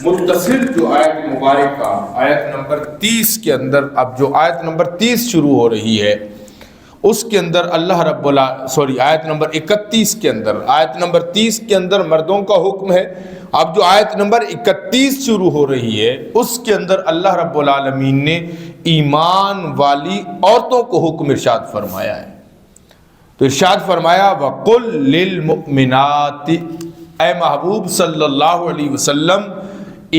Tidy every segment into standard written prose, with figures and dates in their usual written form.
متصل جو آیت مبارکہ آیت نمبر 30 کے اندر، اب جو آیت نمبر 30 شروع ہو رہی ہے اس کے اندر اللہ رب آیت نمبر 31 کے اندر، آیت نمبر 30 کے اندر مردوں کا حکم ہے. اب جو آیت نمبر 31 شروع ہو رہی ہے اس کے اندر اللہ رب العالمین نے ایمان والی عورتوں کو حکم ارشاد فرمایا ہے. تو ارشاد فرمایا وَقُلْ لِلْمُؤْمِنَاتِ، اے محبوب صلی اللہ علیہ وسلم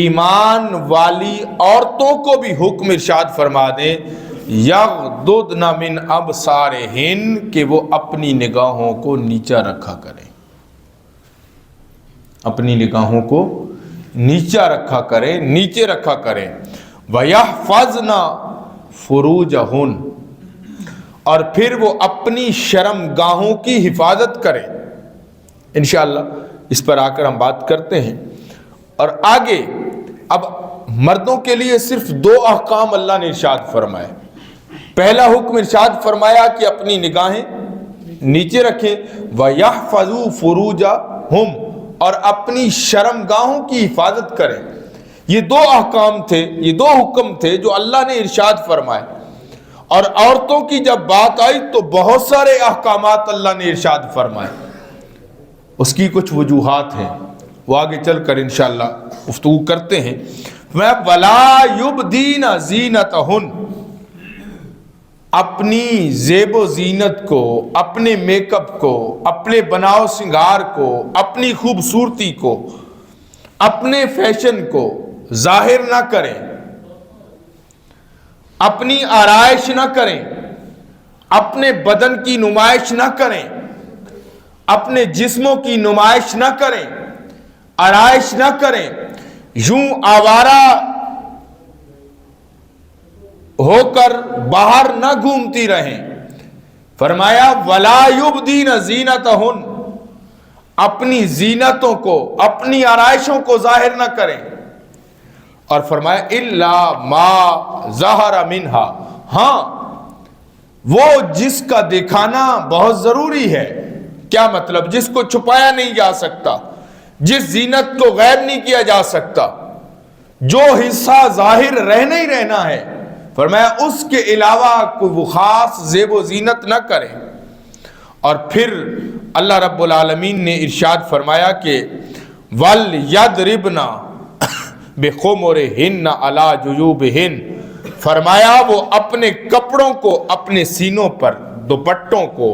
ایمان والی عورتوں کو بھی حکم ارشاد فرما دیں یغضضن من ابصارہن، کہ وہ اپنی نگاہوں کو نیچا رکھا کریں، اپنی نگاہوں کو نیچا رکھا کریں، نیچے رکھا کریں. وَيَحْفَظْنَ فُرُوجَهُنْ، اور پھر وہ اپنی شرم گاہوں کی حفاظت کریں. انشاءاللہ اس پر آ کر ہم بات کرتے ہیں. اور آگے اب مردوں کے لیے صرف 2 احکام اللہ نے ارشاد فرمائے. پہلا حکم ارشاد فرمایا کہ اپنی نگاہیں نیچے رکھیں، وَيَحْفَظُوا فُرُوجَهُمْ، اور اپنی شرم گاہوں کی حفاظت کریں. یہ 2 احکام تھے، یہ 2 حکم تھے جو اللہ نے ارشاد فرمائے. اور عورتوں کی جب بات آئی تو بہت سارے احکامات اللہ نے ارشاد فرمائے. اس کی کچھ وجوہات ہیں، وہ آگے چل کر انشاءاللہ گفتگو کرتے ہیں. وَلَا يُبْدِينَ زِينَتَهُنْ، اپنی زیب و زینت کو، اپنے میک اپ کو، اپنے بناؤ سنگار کو، اپنی خوبصورتی کو، اپنے فیشن کو ظاہر نہ کریں، اپنی آرائش نہ کریں، اپنے بدن کی نمائش نہ کریں، اپنے جسموں کی نمائش نہ کریں، آرائش نہ کریں، یوں آوارہ ہو کر باہر نہ گھومتی رہیں. فرمایا وَلَا يُبْدِينَ زِينَتَهُنْ، اپنی زینتوں کو، اپنی آرائشوں کو ظاہر نہ کریں. اور فرمایا إِلَّا مَا ظَهَرَ مِنْهَا، ہاں وہ جس کا دکھانا بہت ضروری ہے. کیا مطلب؟ جس کو چھپایا نہیں جا سکتا، جس زینت کو غائب نہیں کیا جا سکتا، جو حصہ ظاہر رہنا ہی رہنا ہے. فرمایا اس کے علاوہ کوئی وہ خاص زیب و زینت نہ کریں. اور پھر اللہ رب العالمین نے ارشاد فرمایا کہ وَلْيَضْرِبْنَ بِخُمُرِهِنَّ عَلَى جُيُوبِهِنَّ، فرمایا وہ اپنے کپڑوں کو، اپنے سینوں پر، دوپٹوں کو،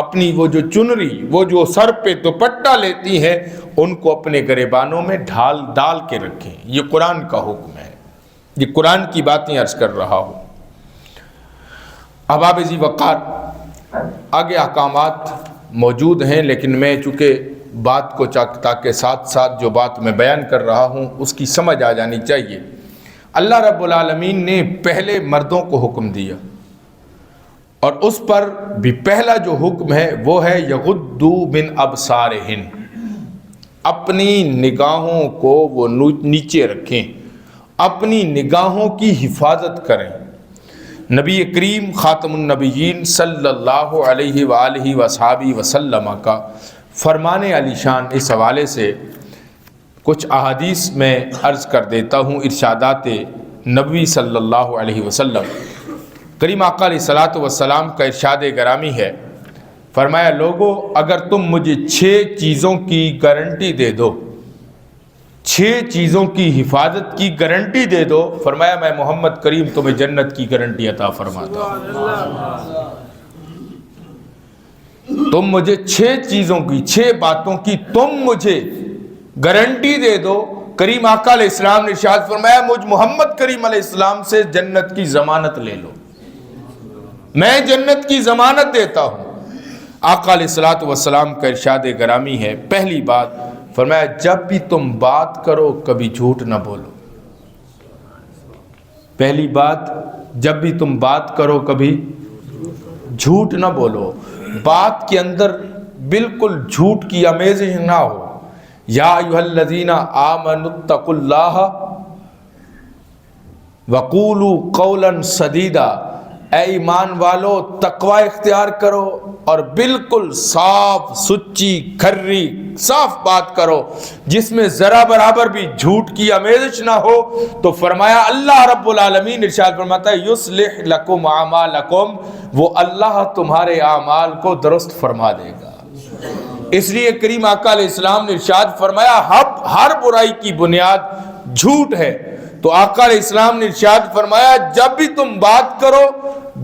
اپنی وہ جو چنری، وہ جو سر پہ دوپٹہ لیتی ہیں ان کو اپنے گریبانوں میں ڈال کے رکھیں. یہ قرآن کا حکم ہے، یہ قرآن کی باتیں عرض کر رہا ہوں. احباب ذی وقار، آگے احکامات موجود ہیں، لیکن میں چونکہ بات کو تاکہ ساتھ ساتھ جو بات میں بیان کر رہا ہوں اس کی سمجھ آ جانی چاہیے. اللہ رب العالمین نے پہلے مردوں کو حکم دیا، اور اس پر بھی پہلا جو حکم ہے وہ ہے یغضوا من ابصارہن، اپنی نگاہوں کو وہ نیچے رکھیں، اپنی نگاہوں کی حفاظت کریں. نبی کریم خاتم النبیین صلی اللہ علیہ وآلہ وصحبہ وسلم کا فرمان علی شان اس حوالے سے کچھ احادیث میں عرض کر دیتا ہوں. ارشادات نبوی صلی اللہ علیہ وسلم، کریم آقا علیہ الصلوۃ والسلام کا ارشاد گرامی ہے. فرمایا لوگو اگر تم مجھے 6 چیزوں کی گارنٹی دے دو، 6 چیزوں کی حفاظت کی گارنٹی دے دو، فرمایا میں محمد کریم تمہیں جنت کی گارنٹی عطا فرماتا ہوں. تم مجھے 6 چیزوں کی، 6 باتوں کی تم مجھے گارنٹی دے دو. کریم آقا علیہ السلام نے ارشاد فرمایا مجھ محمد کریم علیہ السلام سے جنت کی ضمانت لے لو، میں جنت کی ضمانت دیتا ہوں. آقا علیہ الصلوۃ والسلام کا ارشاد گرامی ہے، پہلی بات فرمایا جب بھی تم بات کرو کبھی جھوٹ نہ بولو. پہلی بات، جب بھی تم بات کرو کبھی جھوٹ نہ بولو. بات کے اندر بالکل جھوٹ کی آمیزش نہ ہو. یا ایھا الذین آمنوا اتقوا اللہ وقولوا قولا سدیدا، اے ایمان والو تقوی اختیار کرو اور بالکل صاف سچی کھری صاف بات کرو جس میں ذرا برابر بھی جھوٹ کی آمیزش نہ ہو. تو فرمایا اللہ رب العالمین ارشاد فرماتا ہے یصلح لکم اعمالکم، وہ اللہ تمہارے اعمال کو درست فرما دے گا. اس لیے کریم آقا علیہ السلام نے ارشاد فرمایا ہر برائی کی بنیاد جھوٹ ہے. تو آقا علیہ السلام نے ارشاد فرمایا جب بھی تم بات کرو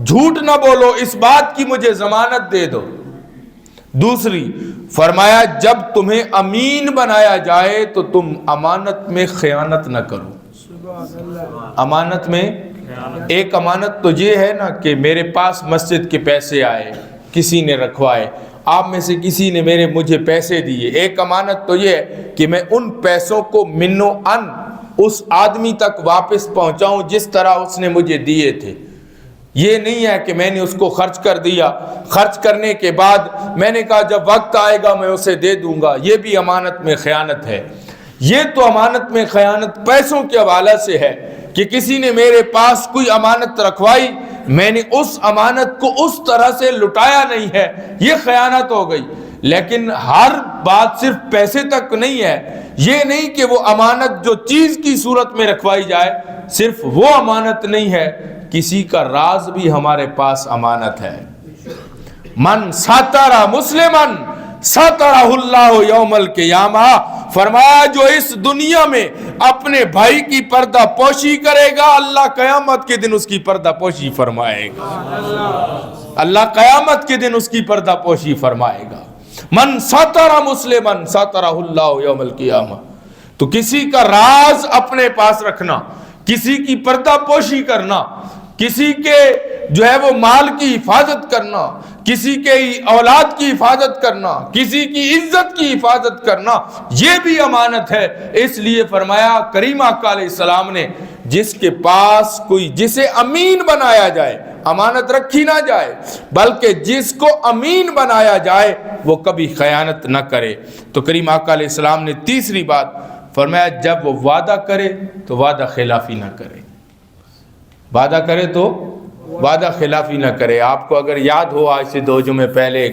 جھوٹ نہ بولو، اس بات کی مجھے ضمانت دے دو. دوسری فرمایا جب تمہیں امین بنایا جائے تو تم امانت میں خیانت نہ کرو. امانت میں ایک امانت تو یہ ہے نا کہ میرے پاس مسجد کے پیسے آئے، کسی نے رکھوائے، آپ میں سے کسی نے مجھے پیسے دیے. ایک امانت تو یہ ہے کہ میں ان پیسوں کو منو ان اس آدمی تک واپس پہنچاؤں جس طرح اس نے مجھے دیے تھے. یہ نہیں ہے کہ میں نے اس کو خرچ کر دیا، خرچ کرنے کے بعد میں نے کہا جب وقت آئے گا میں اسے دے دوں گا. یہ بھی امانت میں خیانت ہے. یہ تو امانت میں خیانت پیسوں کے حوالے سے ہے کہ کسی نے میرے پاس کوئی امانت رکھوائی، میں نے اس امانت کو اس طرح سے لٹایا نہیں ہے، یہ خیانت ہو گئی. لیکن ہر بات صرف پیسے تک نہیں ہے. یہ نہیں کہ وہ امانت جو چیز کی صورت میں رکھوائی جائے صرف وہ امانت نہیں ہے، کسی کا راز بھی ہمارے پاس امانت ہے. من ساتر مسلمن ساترہ اللہ یوم القیامہ، فرمایا جو اس دنیا میں اپنے بھائی کی پردہ پوشی کرے گا اللہ قیامت کے دن اس کی پردہ پوشی فرمائے گا. اللہ قیامت کے دن اس کی پردہ پوشی فرمائے گا. من ساترہ مسلمن ساترہ اللہ یوم القیامہ. تو کسی کا راز اپنے پاس رکھنا، کسی کی پردہ پوشی کرنا، کسی کے جو ہے وہ مال کی حفاظت کرنا، کسی کے اولاد کی حفاظت کرنا، کسی کی عزت کی حفاظت کرنا، یہ بھی امانت ہے. اس لیے فرمایا کریم آقا علیہ السلام نے جس کے پاس کوئی جسے امین بنایا جائے، امانت رکھی نہ جائے بلکہ جس کو امین بنایا جائے وہ کبھی خیانت نہ کرے. تو کریم آقا علیہ السلام نے تیسری بات فرمایا جب وہ وعدہ کرے تو وعدہ خلافی نہ کرے. وعدہ کرے تو وعدہ خلافی نہ کرے. آپ کو اگر یاد ہو آج سے 2 جمعے پہلے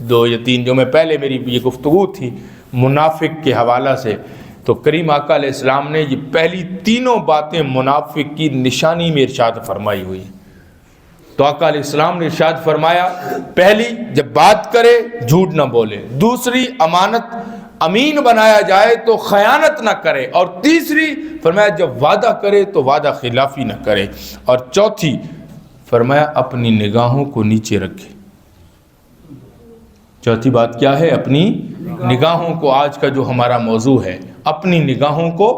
2 یا 3 جمعے پہلے میری یہ گفتگو تھی منافق کے حوالہ سے، تو کریم آقا علیہ السلام نے یہ پہلی تینوں باتیں منافق کی نشانی میں ارشاد فرمائی ہوئی. تو آقا علیہ السلام نے ارشاد فرمایا پہلی جب بات کرے جھوٹ نہ بولے، دوسری امانت امین بنایا جائے تو خیانت نہ کرے، اور تیسری فرمایا جب وعدہ کرے تو وعدہ خلافی نہ کرے، اور چوتھی فرمایا اپنی نگاہوں کو نیچے رکھے. چوتھی بات کیا ہے؟ اپنی نگاہوں کو، آج کا جو ہمارا موضوع ہے اپنی نگاہوں کو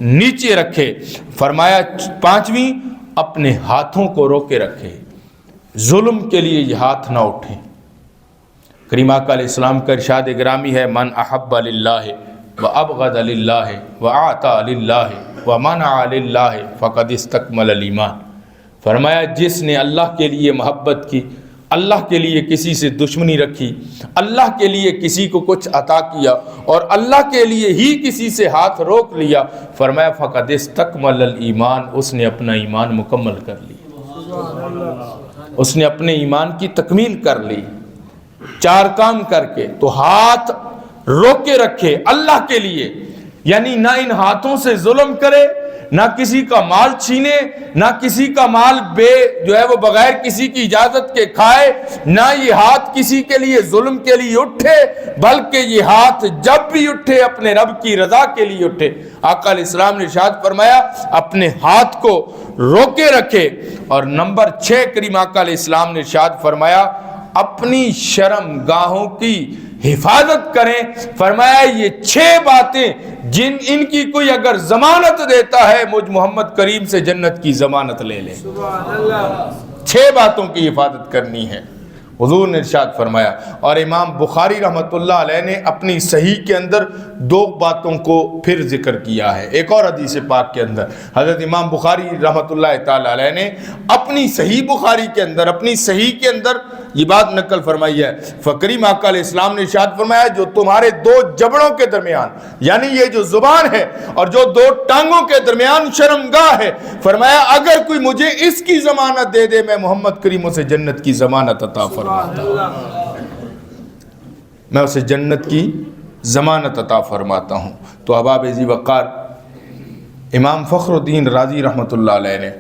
نیچے رکھے. فرمایا پانچویں اپنے ہاتھوں کو روکے رکھے، ظلم کے لیے یہ ہاتھ نہ اٹھیں. کریم آقا علیہ السلام کا ارشاد گرامی ہے من احب للہ وابغض للہ واعطى للہ ومنع للہ فقد استکمل الایمان. فرمایا جس نے اللہ کے لیے محبت کی، اللہ کے لیے کسی سے دشمنی رکھی، اللہ کے لیے کسی کو کچھ عطا کیا اور اللہ کے لیے ہی کسی سے ہاتھ روک لیا، فرمایا فقد استکمل الایمان، اس نے اپنا ایمان مکمل کر لیا، اس نے اپنے ایمان کی تکمیل کر لی. 4 کام کر کے تو ہاتھ روکے رکھے اللہ کے لیے، یعنی نہ ان ہاتھوں سے ظلم کرے، نہ کسی کا مال چھینے، نہ کسی کا مال جو ہے وہ بغیر کسی کی اجازت کے کھائے، نہ یہ ہاتھ کسی کے لیے ظلم کے لیے اٹھے، بلکہ یہ ہاتھ جب بھی اٹھے اپنے رب کی رضا کے لیے اٹھے. آقا علیہ السلام نے ارشاد فرمایا اپنے ہاتھ کو روکے رکھے. اور نمبر 6 کریم آقا علیہ السلام نے ارشاد فرمایا اپنی شرم گاہوں کی حفاظت کریں. فرمایا یہ 6 باتیں ان کی کوئی اگر ضمانت دیتا ہے مجھ محمد کریم سے جنت کی ضمانت لے لے. 6 باتوں کی حفاظت کرنی ہے حضور نے ارشاد فرمایا. اور امام بخاری رحمۃ اللہ علیہ نے اپنی صحیح کے اندر 2 باتوں کو پھر ذکر کیا ہے. ایک اور حدیث پاک کے اندر حضرت امام بخاری رحمۃ اللہ تعالی علیہ نے اپنی صحیح بخاری کے اندر، اپنی صحیح کے اندر یہ بات نقل فرمائی ہے۔ کریم آقا علیہ السلام نے ارشاد فرمایا جو تمہارے دو جبڑوں کے درمیان، یعنی یہ جو زبان ہے اور جو دو ٹانگوں کے درمیان شرمگاہ ہے، فرمایا اگر کوئی مجھے اس کی ضمانت دے دے میں محمد کریم اسے جنت کی ضمانت عطا فرماتا ہوں، میں اسے جنت کی ضمانت عطا فرماتا ہوں۔ تو احباب ذی وقار، امام فخر الدین رازی رحمۃ اللہ علیہ نے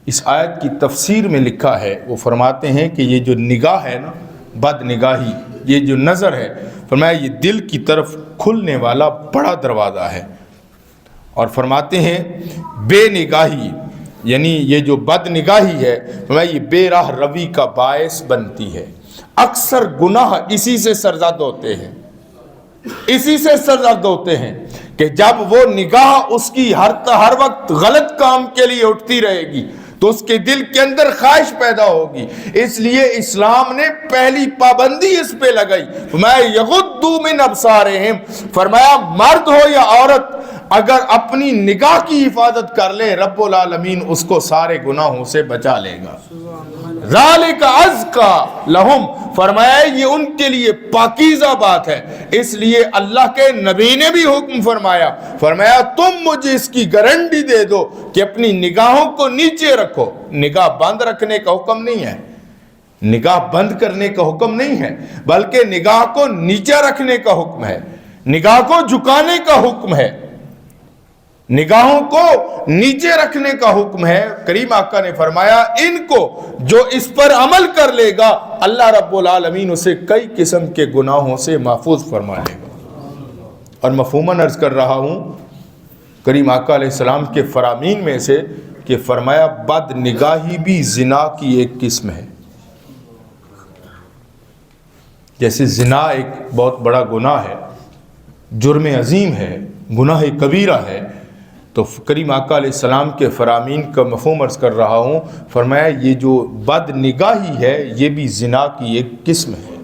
اس آیت کی تفسیر میں لکھا ہے، وہ فرماتے ہیں کہ یہ جو نگاہ ہے نا، بد نگاہی، یہ جو نظر ہے، فرمایا یہ دل کی طرف کھلنے والا بڑا دروازہ ہے، اور فرماتے ہیں بے نگاہی، یعنی یہ جو بد نگاہی ہے، فرمایا یہ بے راہ روی کا باعث بنتی ہے۔ اکثر گناہ اسی سے سرزد ہوتے ہیں، اسی سے سرزد ہوتے ہیں کہ جب وہ نگاہ اس کی ہر وقت غلط کام کے لیے اٹھتی رہے گی تو اس کے دل کے اندر خواہش پیدا ہوگی۔ اس لیے اسلام نے پہلی پابندی اس پہ لگائی، فرمایا یغضوا من ابصارہم، فرمایا مرد ہو یا عورت اگر اپنی نگاہ کی حفاظت کر لے رب العالمین اس کو سارے گناہوں سے بچا لے گا۔ ذالک ازکی لہم، فرمایا یہ ان کے لیے پاکیزہ بات ہے۔ اس لیے اللہ کے نبی نے بھی حکم فرمایا، فرمایا تم مجھے اس کی گارنٹی دے دو کہ اپنی نگاہوں کو نیچے رکھو۔ نگاہ بند رکھنے کا حکم نہیں ہے، نگاہ بند کرنے کا حکم نہیں ہے، بلکہ نگاہ کو نیچے رکھنے کا حکم ہے، نگاہ کو جھکانے کا حکم ہے، نگاہوں کو نیچے رکھنے کا حکم ہے۔ کریم آقا نے فرمایا ان کو جو اس پر عمل کر لے گا اللہ رب العالمین اسے کئی قسم کے گناہوں سے محفوظ فرما لے گا۔ اور مفہوماً عرض کر رہا ہوں کریم آقا علیہ السلام کے فرامین میں سے کہ فرمایا بد نگاہی بھی زنا کی ایک قسم ہے۔ جیسے زنا ایک بہت بڑا گناہ ہے، جرم عظیم ہے، گناہ کبیرہ ہے، تو کریم آقا علیہ السلام کے فرامین کا مفہوم عرض کر رہا ہوں، فرمایا یہ جو بد نگاہی ہے یہ بھی زنا کی ایک قسم ہے۔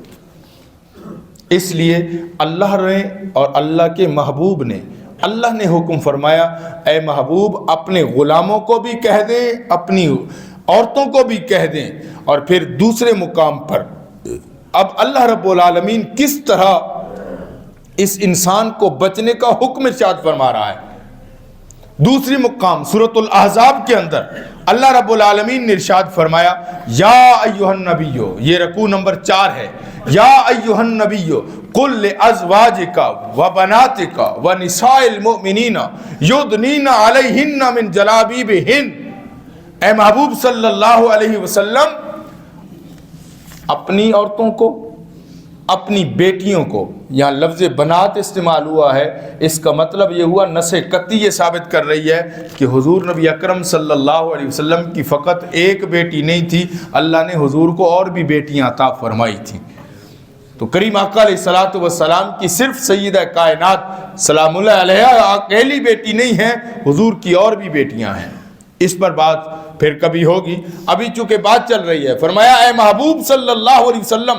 اس لیے اللہ نے اور اللہ کے محبوب نے، اللہ نے حکم فرمایا اے محبوب اپنے غلاموں کو بھی کہہ دیں، اپنی عورتوں کو بھی کہہ دیں، اور پھر دوسرے مقام پر اب اللہ رب العالمین کس طرح اس انسان کو بچنے کا حکم ارشاد فرما رہا ہے۔ دوسری مقام سورۃ الاحزاب کے اندر اللہ رب العالمین نے ارشاد فرمایا یا ایھا النبی، یہ رکوع نمبر 4 ہے، یا ایھا النبی قل لازواجک وبناتک ونساء المؤمنین یدنین علیہن من جلابیبہن، اے محبوب صلی اللہ علیہ وسلم اپنی عورتوں کو، اپنی بیٹیوں کو، یہاں لفظ بنات استعمال ہوا ہے، اس کا مطلب یہ ہوا نص قطعی یہ ثابت کر رہی ہے کہ حضور نبی اکرم صلی اللہ علیہ وسلم کی فقط ایک بیٹی نہیں تھی، اللہ نے حضور کو اور بھی بیٹیاں عطا فرمائی تھیں۔ تو کریم آقا علیہ الصلوۃ والسلام کی صرف سیدہ کائنات سلام اللہ علیہا اکیلی بیٹی نہیں ہے، حضور کی اور بھی بیٹیاں ہیں۔ اس پر بات پھر کبھی ہوگی، ابھی چونکہ بات چل رہی ہے۔ فرمایا اے محبوب صلی اللہ علیہ وسلم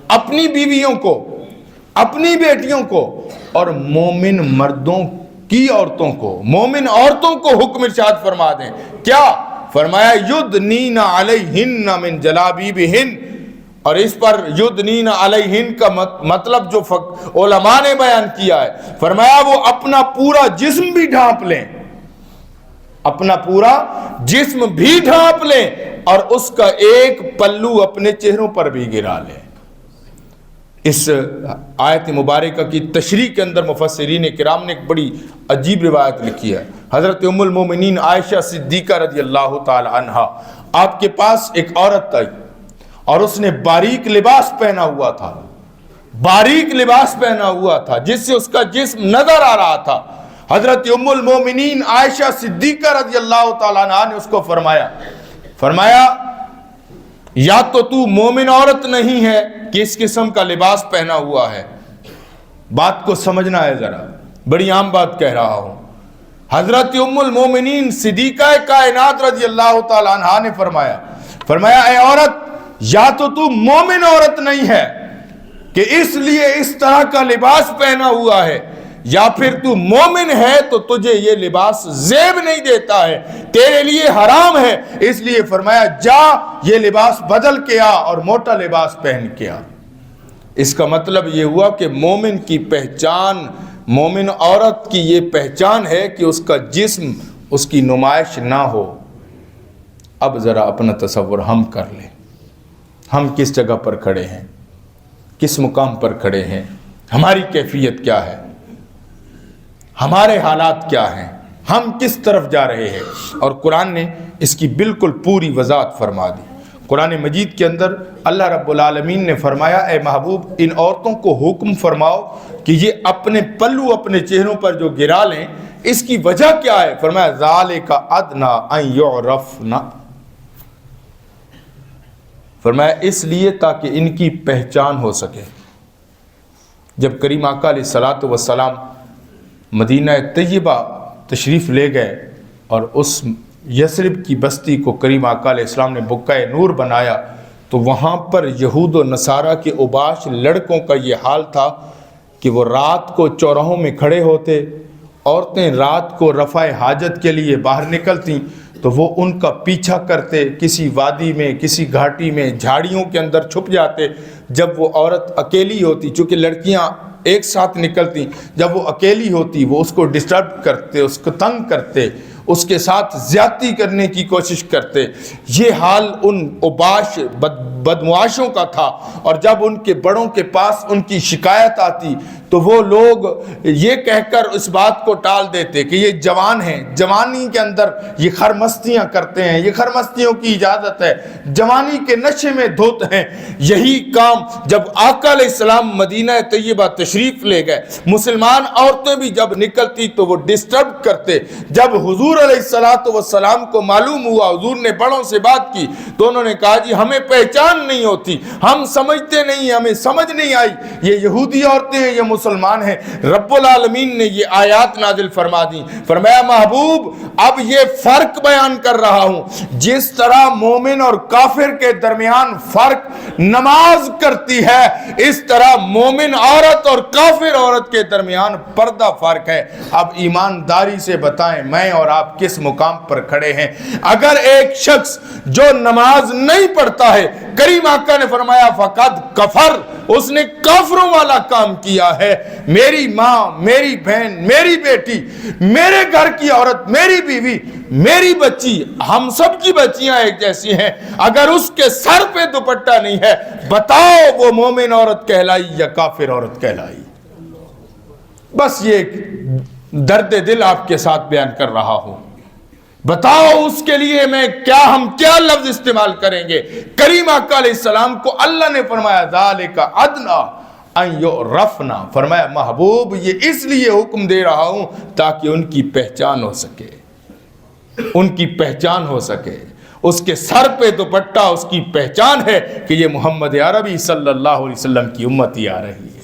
اپنی بیویوں کو، اپنی بیٹیوں کو اور مومن مردوں کی عورتوں کو، مومن عورتوں کو حکم ارشاد فرما دیں۔ کیا فرمایا یدنین علیہن من جلابیبہن، اور اس پر یدنین علیہن کا مطلب جو علماء نے بیان کیا ہے، فرمایا وہ اپنا پورا جسم بھی ڈھانپ لیں، اپنا پورا جسم بھی ڈھانپ لیں اور اس کا ایک پلو اپنے چہروں پر بھی گرا لیں۔ اس آیت مبارکہ کی تشریح کے اندر مفسرین کرام نے ایک بڑی عجیب روایت لکھی ہے۔ حضرت ام المومنین عائشہ صدیقہ رضی اللہ تعالی عنہا، آپ کے پاس ایک عورت آئی اور اس نے باریک لباس پہنا ہوا تھا، باریک لباس پہنا ہوا تھا جس سے اس کا جسم نظر آ رہا تھا۔ حضرت ام المومنین عائشہ صدیقہ رضی اللہ تعالی عنہا نے اس کو فرمایا یا تو مومن عورت نہیں ہے کہ اس قسم کا لباس پہنا ہوا ہے۔ بات کو سمجھنا ہے ذرا، بڑی عام بات کہہ رہا ہوں۔ حضرت ام المومنین صدیقہ کائنات رضی اللہ تعالی عنہا نے فرمایا اے عورت یا تو مومن عورت نہیں ہے کہ اس لیے اس طرح کا لباس پہنا ہوا ہے یا پھر تو مومن ہے تو تجھے یہ لباس زیب نہیں دیتا ہے، تیرے لیے حرام ہے، اس لیے فرمایا جا یہ لباس بدل کے آ اور موٹا لباس پہن کے آ۔ اس کا مطلب یہ ہوا کہ مومن کی پہچان، مومن عورت کی یہ پہچان ہے کہ اس کا جسم، اس کی نمائش نہ ہو۔ اب ذرا اپنا تصور ہم کر لیں، ہم کس جگہ پر کھڑے ہیں، کس مقام پر کھڑے ہیں، ہماری کیفیت کیا ہے، ہمارے حالات کیا ہیں، ہم کس طرف جا رہے ہیں۔ اور قرآن نے اس کی بالکل پوری وضاحت فرما دی۔ قرآن مجید کے اندر اللہ رب العالمین نے فرمایا اے محبوب ان عورتوں کو حکم فرماؤ کہ یہ اپنے پلو اپنے چہروں پر جو گرا لیں، اس کی وجہ کیا ہے؟ فرمایا ذالک ادنی ان یعرفن، فرمایا اس لیے تاکہ ان کی پہچان ہو سکے۔ جب کریم آقا علیہ الصلوۃ والسلام مدینہ طیبہ تشریف لے گئے اور اس یثرب کی بستی کو کریم آقا علیہ السلام نے بقعہ نور بنایا، تو وہاں پر یہود و نصارہ کے اوباش لڑکوں کا یہ حال تھا کہ وہ رات کو چوراہوں میں کھڑے ہوتے، عورتیں رات کو رفع حاجت کے لیے باہر نکلتیں تو وہ ان کا پیچھا کرتے، کسی وادی میں، کسی گھاٹی میں، جھاڑیوں کے اندر چھپ جاتے۔ جب وہ عورت اکیلی ہوتی، چونکہ لڑکیاں ایک ساتھ نکلتی، جب وہ اکیلی ہوتی وہ اس کو ڈسٹرب کرتے، اس کو تنگ کرتے، اس کے ساتھ زیادتی کرنے کی کوشش کرتے۔ یہ حال ان اوباش بدمعاشوں کا تھا، اور جب ان کے بڑوں کے پاس ان کی شکایت آتی تو وہ لوگ یہ کہہ کر اس بات کو ٹال دیتے کہ یہ جوان ہیں، جوانی کے اندر یہ خرمستیاں کرتے ہیں، یہ خرمستیوں کی اجازت ہے، جوانی کے نشے میں دھوت ہیں۔ یہی کام جب آقا علیہ السلام مدینہ طیبہ تشریف لے گئے، مسلمان عورتیں بھی جب نکلتی تو وہ ڈسٹرب کرتے۔ جب حضور علیہ السلام کو معلوم ہوا، حضور نے بڑوں سے بات کی تو انہوں نے کہا جی ہمیں پہچان نہیں ہوتی، ہم سمجھتے نہیں، ہمیں سمجھ نہیں آئی یہ یہودی عورتیں ہیں، یہ مسلمان ہیں۔ رب العالمین نے یہ آیات نازل فرما دی، فرمایا محبوب اب یہ فرق بیان کر رہا ہوں، جس طرح مومن اور کافر کے درمیان فرق نماز کرتی ہے، اس طرح مومن عورت اور کافر عورت کے درمیان پردہ فرق ہے۔ اب ایمانداری سے بتائیں میں اور آپ کس مقام پر کھڑے ہیں؟ اگر ایک شخص جو نماز نہیں پڑھتا ہے، کریم آقا نے فرمایا فقد کفر، اس نے کافروں والا کام کیا ہے۔ میری ماں، میری بہن، میری بیٹی، میرے گھر کی عورت، میری بیوی، میری بچی، ہم سب کی بچیاں ایک جیسی ہیں، اگر اس کے سر پہ دوپٹہ نہیں ہے بتاؤ وہ مومن عورت کہلائی یا کافر عورت کہلائی؟ بس یہ ایک درد دل آپ کے ساتھ بیان کر رہا ہوں، بتاؤ اس کے لیے میں ہم کیا لفظ استعمال کریں گے؟ کریم آقا علیہ السلام کو اللہ نے فرمایا ذالک ادنی ان یعرفن، فرمایا محبوب یہ اس لیے حکم دے رہا ہوں تاکہ ان کی پہچان ہو سکے، ان کی پہچان ہو سکے۔ اس کے سر پہ دوپٹہ اس کی پہچان ہے کہ یہ محمد عربی صلی اللہ علیہ وسلم کی امتی آ رہی ہے۔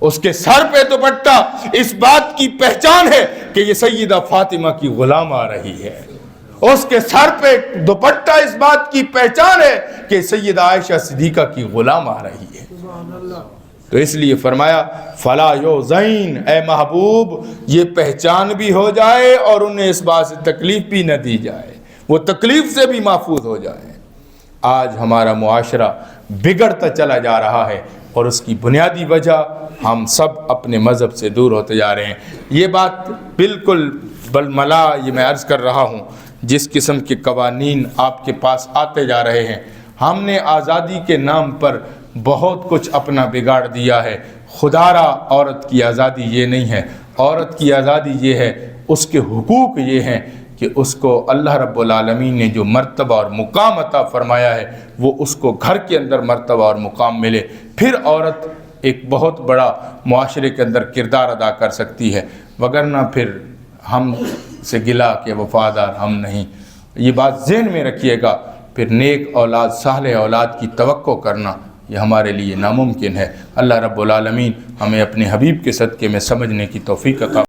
اس کے سر پہ دوپٹہ اس بات کی پہچان ہے کہ یہ سیدہ فاطمہ کی غلام آ رہی ہے۔ اس کے سر پہ دوپٹہ اس بات کی پہچان ہے کہ سیدہ عائشہ صدیقہ کی غلام آ رہی ہے۔ تو اس لیے فرمایا فلا یوزین، اے محبوب یہ پہچان بھی ہو جائے اور انہیں اس بات سے تکلیف بھی نہ دی جائے، وہ تکلیف سے بھی محفوظ ہو جائے۔ آج ہمارا معاشرہ بگڑتا چلا جا رہا ہے اور اس کی بنیادی وجہ ہم سب اپنے مذہب سے دور ہوتے جا رہے ہیں۔ یہ بات بالکل بالملا یہ میں عرض کر رہا ہوں، جس قسم کے قوانین آپ کے پاس آتے جا رہے ہیں، ہم نے آزادی کے نام پر بہت کچھ اپنا بگاڑ دیا ہے۔ خدا را عورت کی آزادی یہ نہیں ہے، عورت کی آزادی یہ ہے، اس کے حقوق یہ ہیں کہ اس کو اللہ رب العالمین نے جو مرتبہ اور مقام عطا فرمایا ہے وہ اس کو گھر کے اندر مرتبہ اور مقام ملے، پھر عورت ایک بہت بڑا معاشرے کے اندر کردار ادا کر سکتی ہے، وگرنہ پھر ہم سے گلا کہ وفادار ہم نہیں۔ یہ بات ذہن میں رکھیے گا، پھر نیک اولاد، صالح اولاد کی توقع کرنا یہ ہمارے لیے ناممکن ہے۔ اللہ رب العالمین ہمیں اپنے حبیب کے صدقے میں سمجھنے کی توفیق عطا